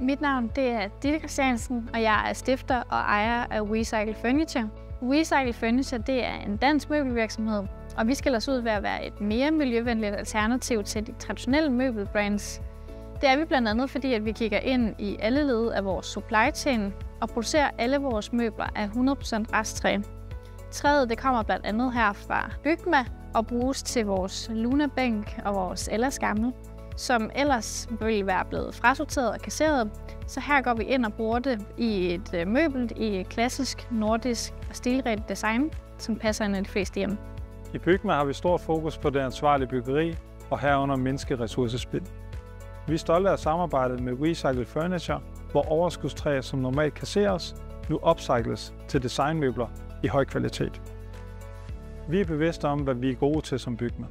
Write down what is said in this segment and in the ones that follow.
Mit navn det er Ditte Christiansen, og jeg er stifter og ejer af WeCycle Furniture. WeCycle Furniture det er en dansk møbelvirksomhed, og vi skiller os ud ved at være et mere miljøvenligt alternativ til de traditionelle møbelbrands. Det er vi blandt andet, fordi at vi kigger ind i alle led af vores supply chain og producerer alle vores møbler af 100% resttræ. Træet det kommer blandt andet her fra Bygma og bruges til vores Luna-bænk og vores ellerskammel, som ellers ville være blevet frasorteret og kasseret. Så her går vi ind og bruger det i et møbel i klassisk, nordisk og stilrent design, som passer ind i de fleste hjem. I Bygma har vi stort fokus på det ansvarlige byggeri og herunder menneskeressourcespild. Vi er stolte af samarbejdet med WeCycle Furniture, hvor overskudstræ, som normalt kasseres, nu upcycles til designmøbler i høj kvalitet. Vi er bevidste om, hvad vi er gode til som Bygma.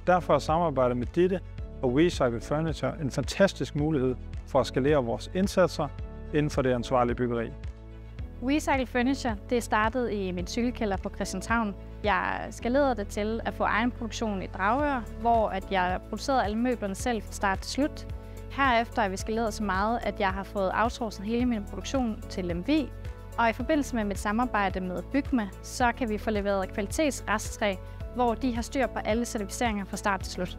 Derfor er samarbejdet med Ditte og WeCycle Furniture en fantastisk mulighed for at skalere vores indsatser inden for det ansvarlige byggeri. WeCycle Furniture det startede i min cykelkælder på Christianshavn. Jeg skalerede det til at få egen produktion i Dragør, hvor jeg producerede alle møblerne selv fra start til slut. Herefter er vi skaleret så meget, at jeg har fået outsourcet hele min produktion til Lemvig. Og i forbindelse med mit samarbejde med Bygma, så kan vi få leveret kvalitetsresttræ, hvor de har styr på alle certificeringer fra start til slut.